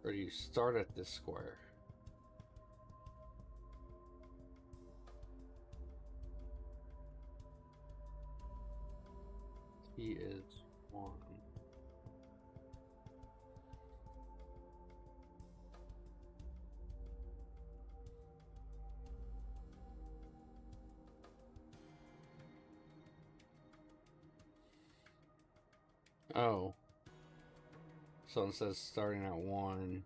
Or do you start at this square? T is 1. Oh. So instead of starting at 1,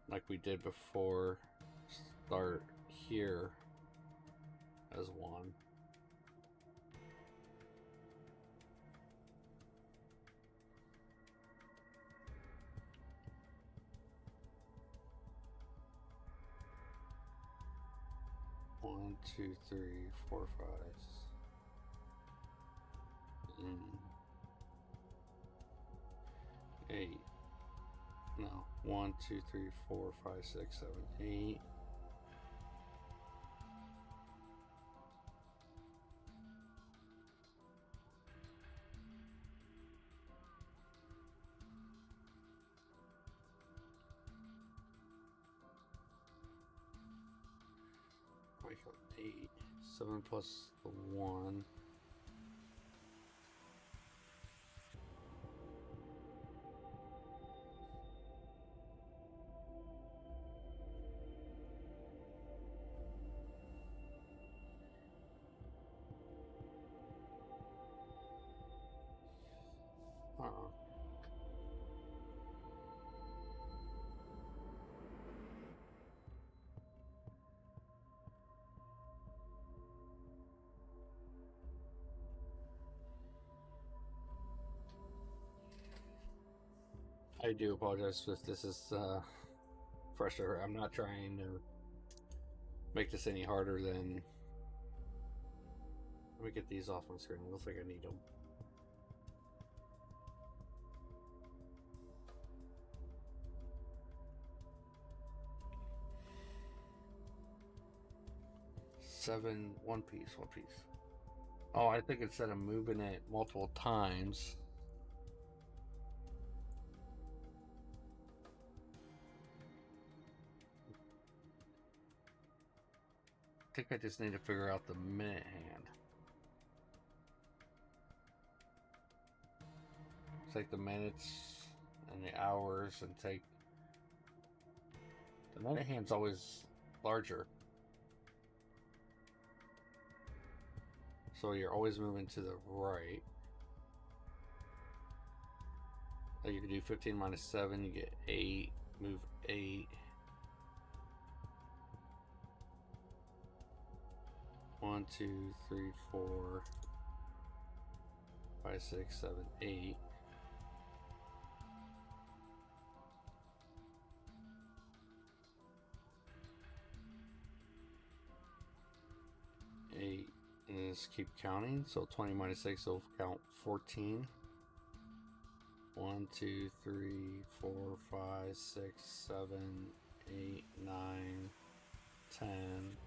like we did before, start here as 1. One, two, three, four, five. Eight. No. 1, 2, 3, 4, 5, 6, 7, 8. Wake up 8. 7 plus the 1. I do apologize if this is frustrating. I'm not trying to make this any harder than. Let me get these off on screen. It looks like I need them. Seven, one piece. Oh, I think instead of moving it multiple times, I think I just need to figure out the minute hand. Take the minutes and the hours and take. The minute hand's always larger. So you're always moving to the right. Like you can do 15 minus 7, you get 8, move 8. 1, 2, 3, 4, 5, 6, 7, 8. And just keep counting. So 20 minus 6 will count 14. 1, 2, 3, 4, 5, 6, 7, 8, 9, 10,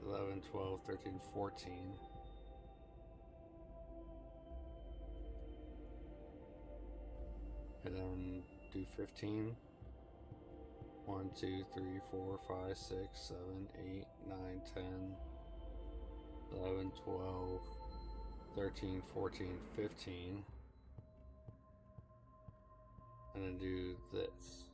11, 12, 13, 14. And then do 15. 1, 2, 3, 4, 5, 6, 7, 8, 9, 10, 11, 12, 13, 14, 15. And then do this.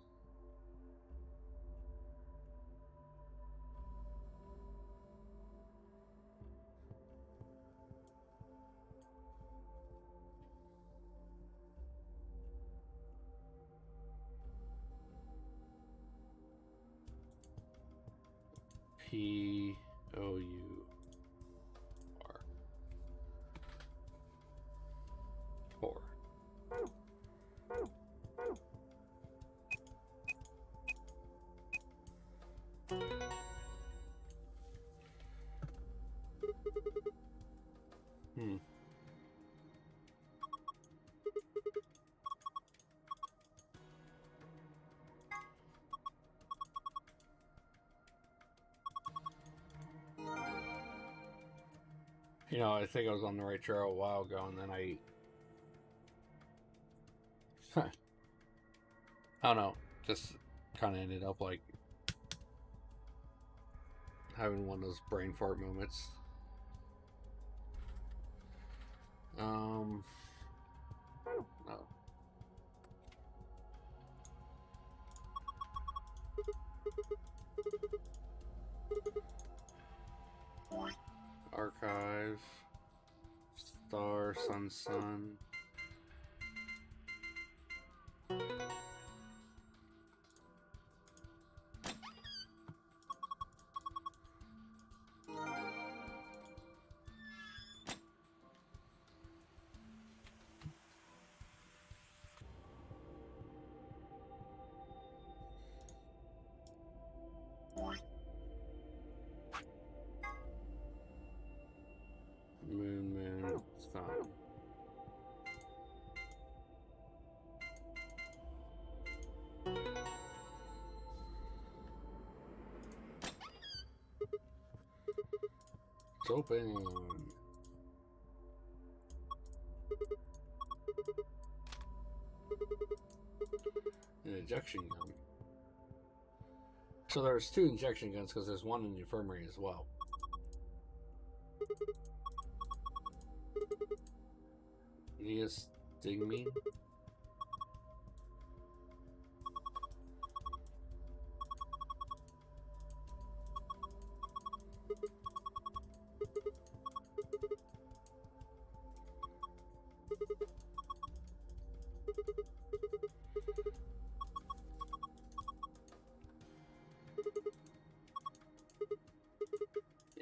POUR. Pour. You know, I think I was on the right trail a while ago, and then I don't know, just kind of ended up like having one of those brain fart moments. No. Archive. Star, sun. Moon, sun. It's open. An injection gun. So there's 2 injection guns because there's one in the infirmary as well. Neostigmine.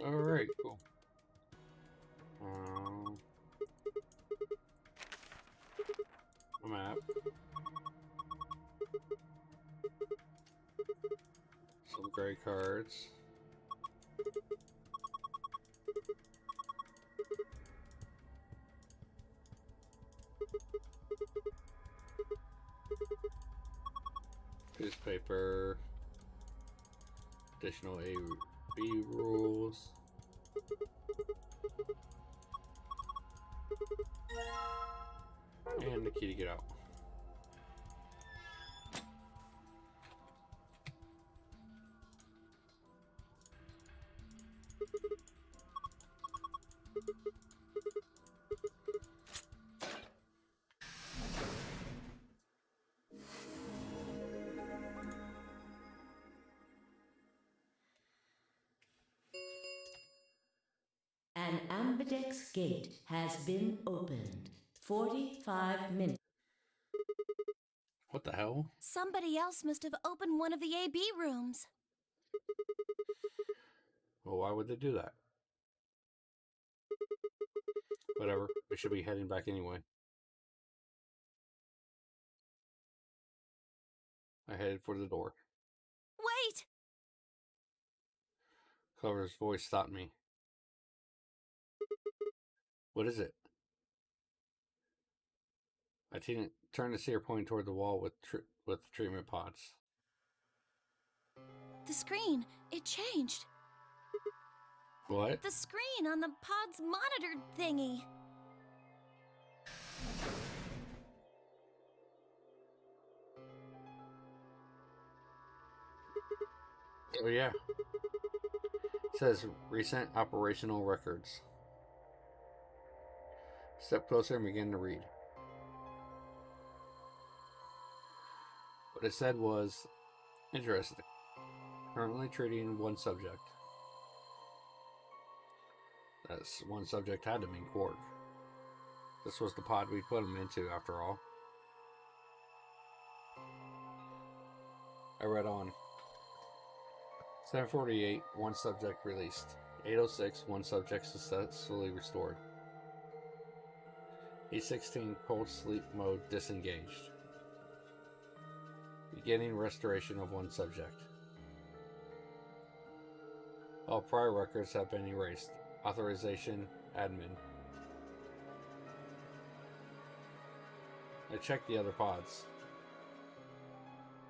Alright, cool. A map. Some gray cards. Newspaper. Additional A-B rules. And the key to get out. An ambidex gate has been opened. 45 minutes. What the hell? Somebody else must have opened one of the AB rooms. Well, why would they do that? Whatever. We should be heading back anyway. I headed for the door. Wait! Clover's voice stopped me. What is it? I turned to see her pointing toward the wall with treatment pods. The screen, it changed. What? The screen on the pod's monitor thingy. Oh yeah. It says recent operational records. Step closer and begin to read. What it said was interesting. Currently treating 1 subject. That's 1 subject had to mean Quark. This was the pod we put him into, after all. I read on. 748, 1 subject released. 806, 1 subject successfully restored. 816, cold sleep mode disengaged. Beginning restoration of 1 subject. All prior records have been erased. Authorization, admin. I checked the other pods.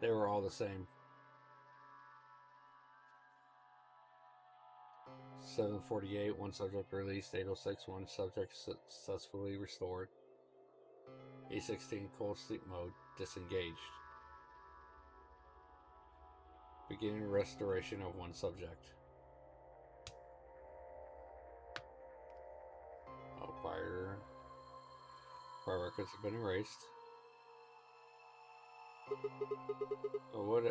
They were all the same. 748, 1 subject released. 806, 1 subject successfully restored. 816, cold sleep mode disengaged. Beginning restoration of one subject. Oh, prior records have been erased. Oh,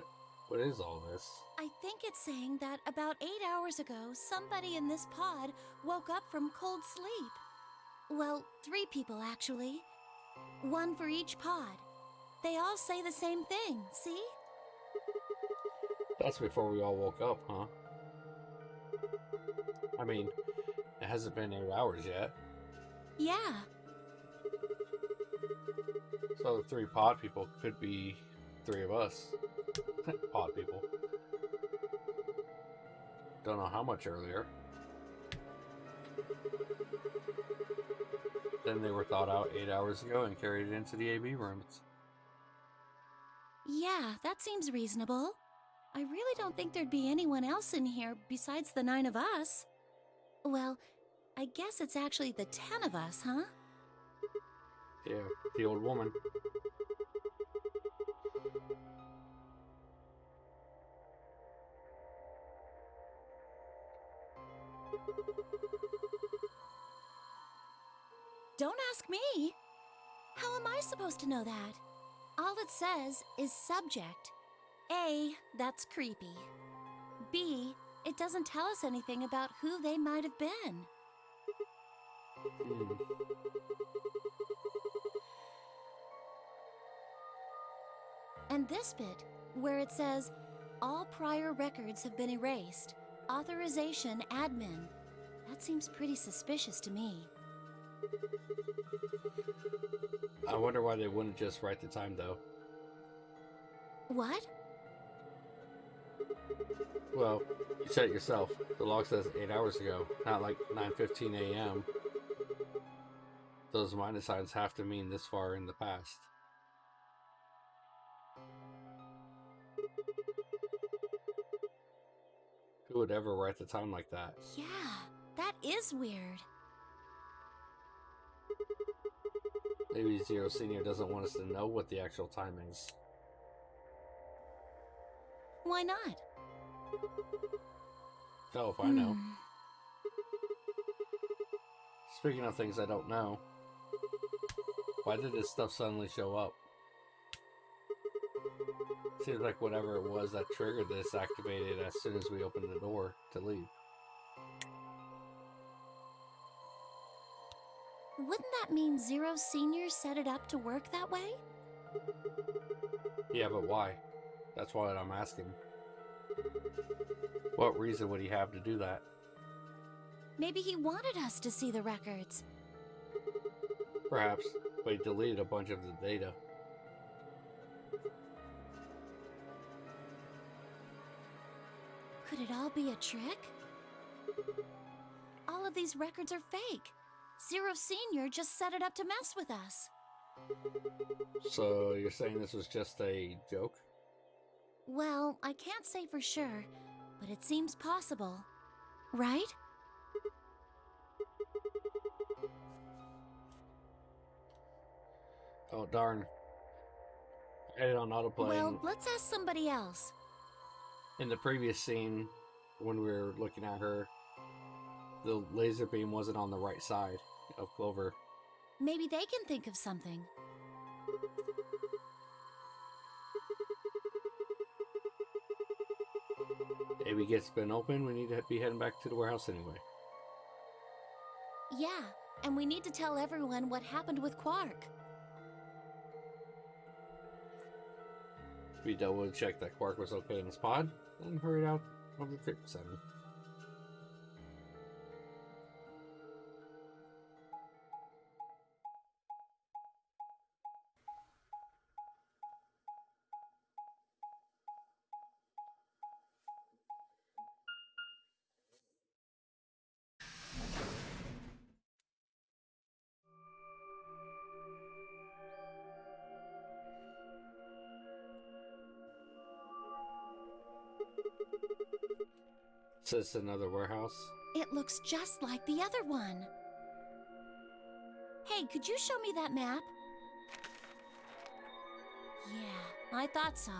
what is all this? I think it's saying that about 8 hours ago, somebody in this pod woke up from cold sleep. Well, 3 people actually. 1 for each pod. They all say the same thing, see? That's before we all woke up, huh? I mean, it hasn't been 8 hours yet. Yeah. So the 3 pod people could be 3 of us. Pod people. Don't know how much earlier. Then they were thought out 8 hours ago and carried into the AB rooms. Yeah, that seems reasonable. I really don't think there'd be anyone else in here besides the 9 of us. Well, I guess it's actually the 10 of us, huh? Yeah, the old woman. Don't ask me. How am I supposed to know that? All it says is subject. A, that's creepy. B, it doesn't tell us anything about who they might have been. And this bit, where it says, all prior records have been erased. Authorization admin. That seems pretty suspicious to me. I wonder why they wouldn't just write the time, though. What? Well, you said it yourself. The log says 8 hours ago, not like 9:15 a.m. Those minus signs have to mean this far in the past. Who would ever write the time like that? Yeah, that is weird. Maybe Zero Senior doesn't want us to know what the actual time is. Why not? Oh, if I know. Speaking of things I don't know, why did this stuff suddenly show up? Seems like whatever it was that triggered this activated as soon as we opened the door to leave. Wouldn't that mean Zero Senior set it up to work that way? Yeah, but why? That's what I'm asking. What reason would he have to do that? Maybe he wanted us to see the records. Perhaps, but he deleted a bunch of the data. Could it all be a trick? All of these records are fake. Zero Senior just set it up to mess with us. So you're saying this was just a joke? Well, I can't say for sure, but it seems possible. Right? Oh, darn. I had it on autoplay. Well, let's ask somebody else. In the previous scene, when we were looking at her, the laser beam wasn't on the right side of Clover. Maybe they can think of something. AB gets been open, we need to be heading back to the warehouse anyway. Yeah, and we need to tell everyone what happened with Quark. We double checked that Quark was okay in his pod, and hurried out of the treatment center. Is this another warehouse? It looks just like the other one. Hey, could you show me that map? Yeah, I thought so.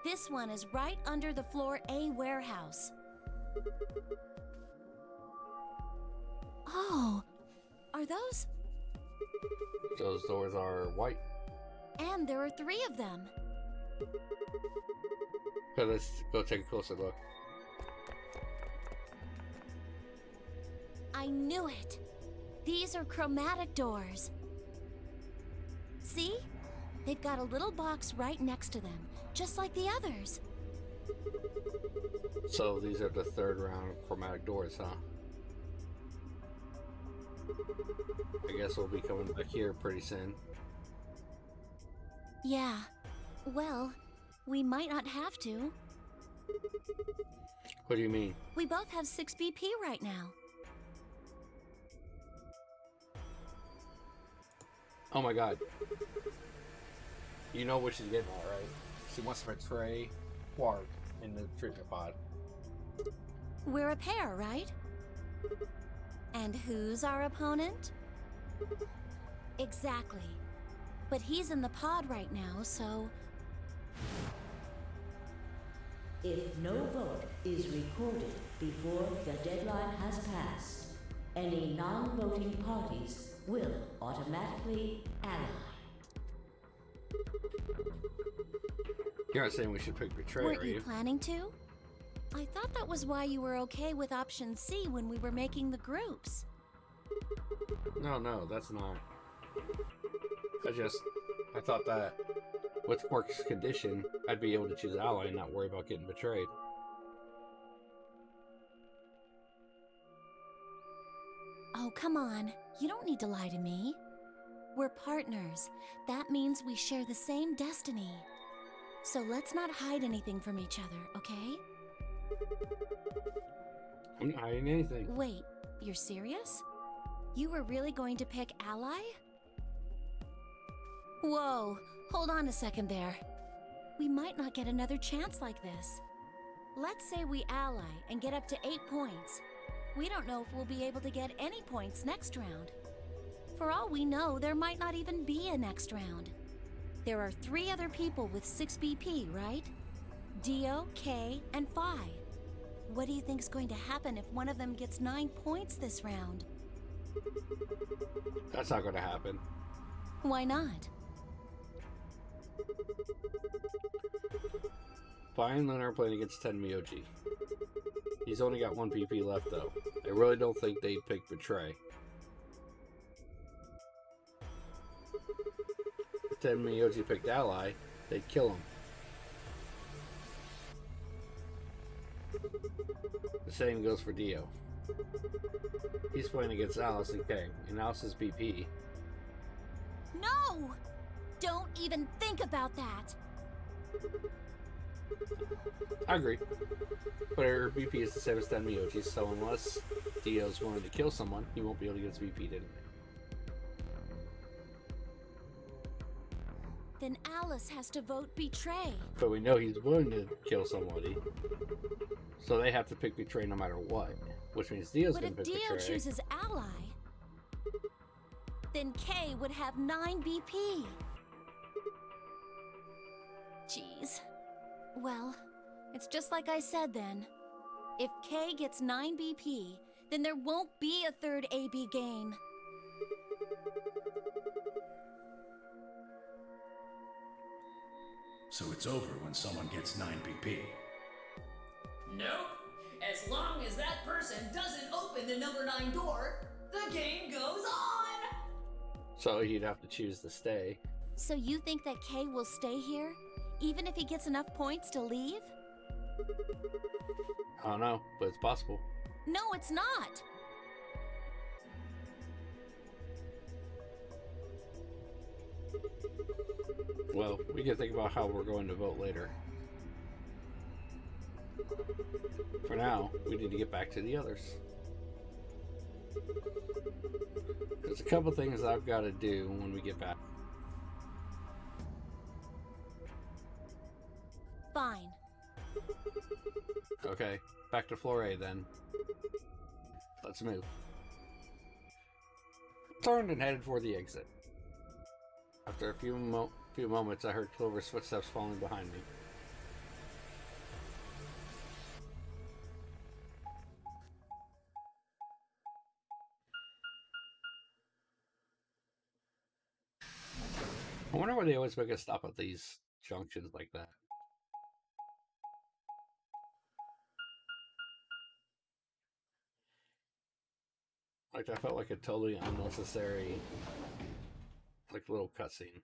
This one is right under the floor A warehouse. Oh, are those? Those doors are white. And there are 3 of them. Okay, let's go take a closer look. I knew it. These are chromatic doors. See? They've got a little box right next to them, just like the others. So these are the 3rd round of chromatic doors, huh? I guess we'll be coming back here pretty soon. Yeah. Well, we might not have to. What do you mean? We both have 6 BP right now. Oh my god. You know what she's getting at, right? She wants to betray Quark in the treatment pod. We're a pair, right? And who's our opponent? Exactly. But he's in the pod right now, so... If no vote is recorded before the deadline has passed, any non-voting parties will automatically ally. You're not saying we should pick betray, Weren't are you you? planning to? I thought that was why you were okay with option C when we were making the groups. No, that's not. I thought that with Quark's condition, I'd be able to choose ally and not worry about getting betrayed. Oh, come on. You don't need to lie to me. We're partners. That means we share the same destiny. So let's not hide anything from each other, okay? I'm not hiding anything. Wait, you're serious? You were really going to pick ally? Whoa, hold on a second there. We might not get another chance like this. Let's say we ally and get up to 8 points. We don't know if we'll be able to get any points next round. For all we know, there might not even be a next round. There are 3 other people with 6 BP, right? Dio, Kay, and Phi. What do you think's going to happen if one of them gets 9 points this round? That's not going to happen. Why not? Phi and Luna are playing against Tenmyoji. He's only got 1 PP left, though. I really don't think they'd pick betray. If Tenmyoji picked ally, they'd kill him. The same goes for Dio. He's playing against Alice and Kay, and Alice's BP. No! Don't even think about that! I agree. But her BP is the same as Tenmyoji's, so unless Dio's willing to kill someone, he won't be able to get his BP, didn't he? Then Alice has to vote betray. But we know he's willing to kill somebody. So they have to pick betray no matter what. Which means Dio's But going to if pick Dio betray. chooses ally, then Kay would have 9 BP. Jeez. Well, it's just like I said then. If Kay gets 9 BP, then there won't be a third AB game. So it's over when someone gets 9 BP. Nope. As long as that person doesn't open the number 9 door, the game goes on! So he'd have to choose to stay. So you think that Kay will stay here, even if he gets enough points to leave? I don't know, but it's possible. No, it's not. Well, we can think about how we're going to vote later. For now, we need to get back to the others. There's a couple things that I've got to do when we get back. Fine. Okay, back to floor A then. Let's move. Turned and headed for the exit. After a few moments, I heard Clover's footsteps falling behind me. why they always make us stop at these junctions like that. Like, I felt like a totally unnecessary, like, little cutscene.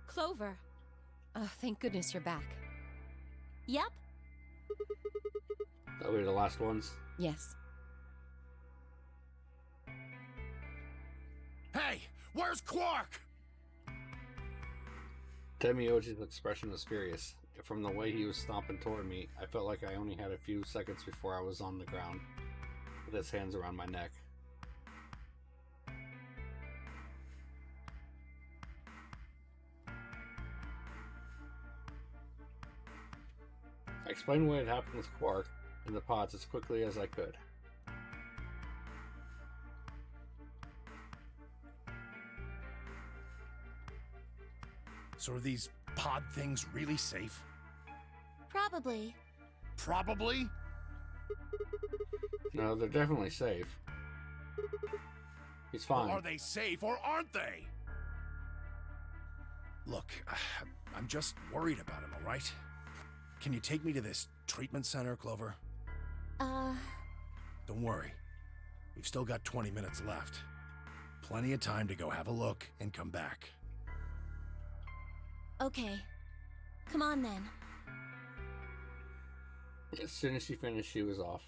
Clover. Oh, thank goodness you're back. Yep. That were the last ones. Yes. Hey, where's Quark? Temioji's expression was furious. From the way he was stomping toward me, I felt like I only had a few seconds before I was on the ground, with his hands around my neck. I explained what had happened with Quark and the pods as quickly as I could. So are these pod things really safe? Probably. Probably? No, they're definitely safe. He's fine. Are they safe or aren't they? Look, I'm just worried about him, all right? Can you take me to this treatment center, Clover? Don't worry. We've still got 20 minutes left. Plenty of time to go have a look and come back. Okay. Come on then. As soon as she finished, she was off.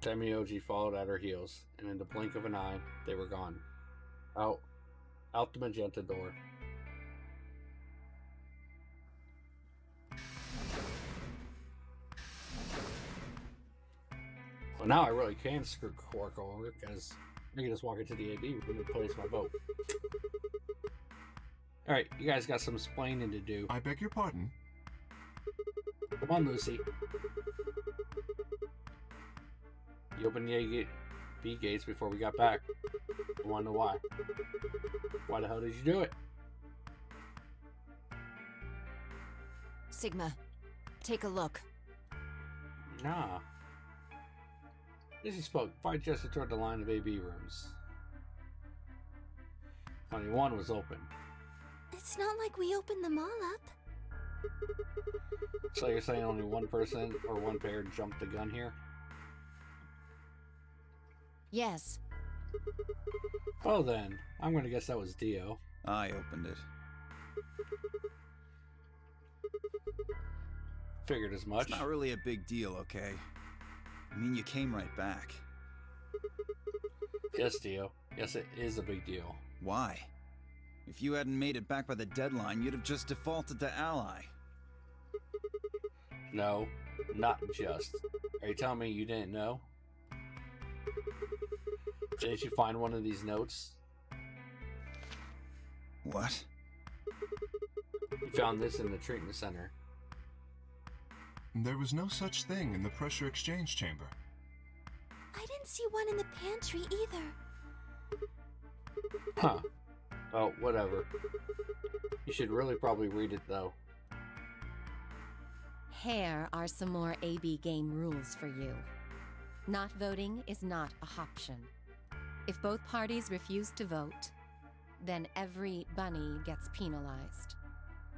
Temioji followed at her heels, and in the blink of an eye, they were gone. Out the magenta door. Well, now I really can screw Quark over, because I can just walk into the AB room and place my vote. Alright, you guys got some explaining to do. I beg your pardon? Come on, Lucy. You opened the AB gates before we got back. I want to know why. Why the hell did you do it? Sigma, take a look. Nah. Lucy spoke, fight gesture toward the line of AB rooms. Only one was open. It's not like we opened them all up. So you're saying only one person or one pair jumped the gun here? Yes. Well then, I'm gonna guess that was Dio. I opened it. Figured as much. It's not really a big deal, okay? I mean, you came right back. Yes, Dio. Yes, it is a big deal. Why? If you hadn't made it back by the deadline, you'd have just defaulted to Ally. No, not just. Are you telling me you didn't know? Didn't you find one of these notes? What? You found this in the treatment center. There was no such thing in the pressure exchange chamber. I didn't see one in the pantry either. Huh. Oh, whatever. You should really probably read it, though. Here are some more AB game rules for you. Not voting is not a option. If both parties refuse to vote, then every bunny gets penalized.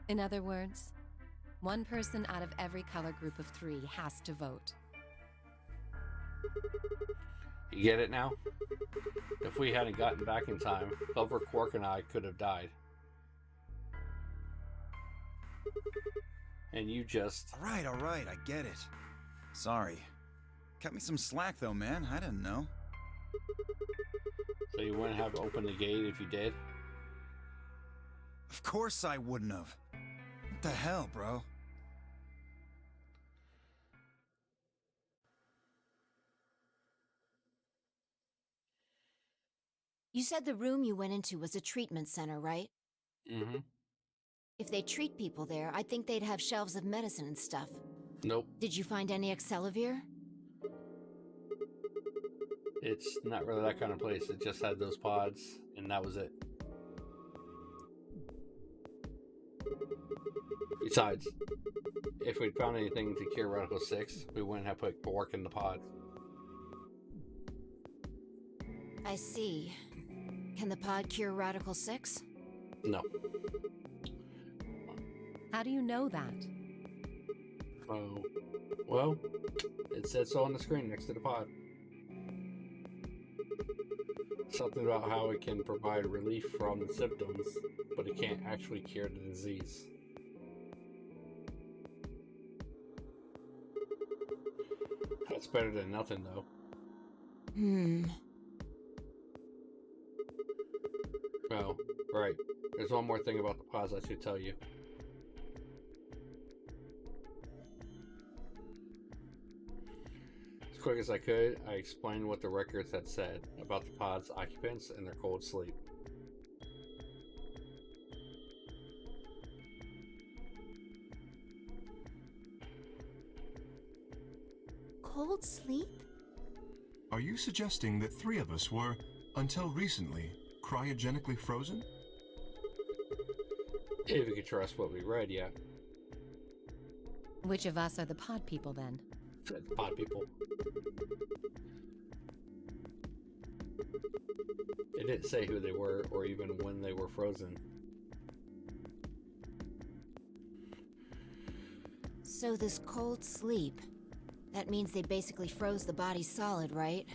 In other words, one person out of every color group of 3 has to vote. You get it now? If we hadn't gotten back in time, Clover, Quark, and I could have died. And you just... All right, I get it. Sorry. Cut me some slack, though, man. I didn't know. So you wouldn't have opened the gate if you did? Of course I wouldn't have. What the hell, bro? You said the room you went into was a treatment center, right? Mm-hmm. If they treat people there, I'd think they'd have shelves of medicine and stuff. Nope. Did you find any Excelavir? It's not really that kind of place. It just had those pods, and that was it. Besides, if we'd found anything to cure Radical 6, we wouldn't have put work in the pods. I see. Can the pod cure Radical 6? No. How do you know that? Oh, well, it said so on the screen next to the pod. Something about how it can provide relief from the symptoms, but it can't actually cure the disease. That's better than nothing, though. Oh, right. There's one more thing about the pods I should tell you. As quick as I could, I explained what the records had said about the pod's occupants and their cold sleep. Cold sleep? Are you suggesting that 3 of us were, until recently, cryogenically frozen? If you could trust what we read, yeah. Which of us are the pod people then? The pod people. It didn't say who they were or even when they were frozen. So this cold sleep, that means they basically froze the body solid, right?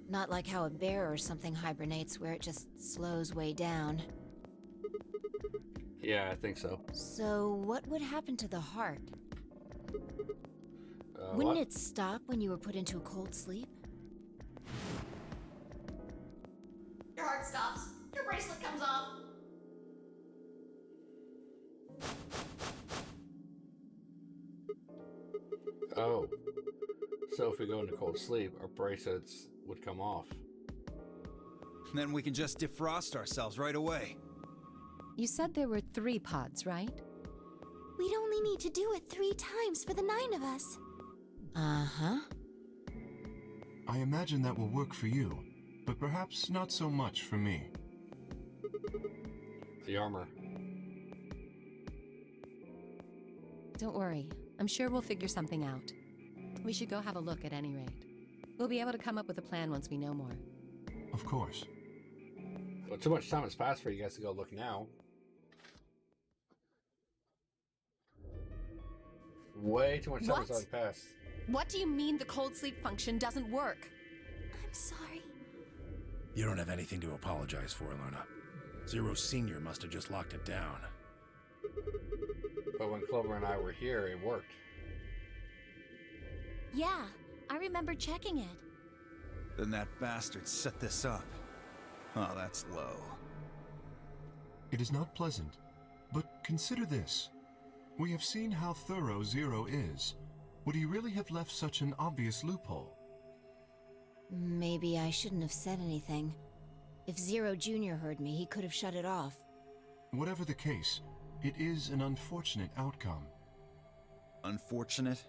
Not like how a bear or something hibernates where it just slows way down. Yeah, I think so. So what would happen to the heart? Wouldn't it stop when you were put into a cold sleep? Your heart stops. Your bracelet comes off. Oh. So if we go into cold sleep, our bracelets would come off. Then we can just defrost ourselves right away. You said there were 3 pods, right? We'd only need to do it 3 times for the 9 of us. Uh-huh. I imagine that will work for you, but perhaps not so much for me. The armor. Don't worry. I'm sure we'll figure something out. We should go have a look at any rate. We'll be able to come up with a plan once we know more. Of course. Well, too much time has passed for you guys to go look now. Way too much time has already passed. What do you mean the cold sleep function doesn't work? I'm sorry. You don't have anything to apologize for, Luna. Zero Senior must have just locked it down. But when Clover and I were here, it worked. Yeah, I remember checking it. Then that bastard set this up. Oh, that's low. It is not pleasant, but consider this. We have seen how thorough Zero is. Would he really have left such an obvious loophole? Maybe I shouldn't have said anything. If Zero Jr. heard me, he could have shut it off. Whatever the case, it is an unfortunate outcome. Unfortunate?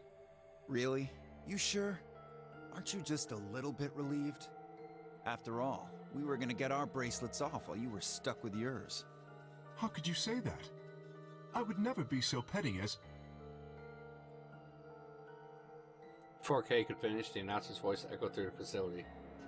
Really? You sure? Aren't you just a little bit relieved? After all, we were gonna get our bracelets off while you were stuck with yours. How could you say that? I would never be so petty as... Before Kay could finish, the announcer's voice echoed through the facility.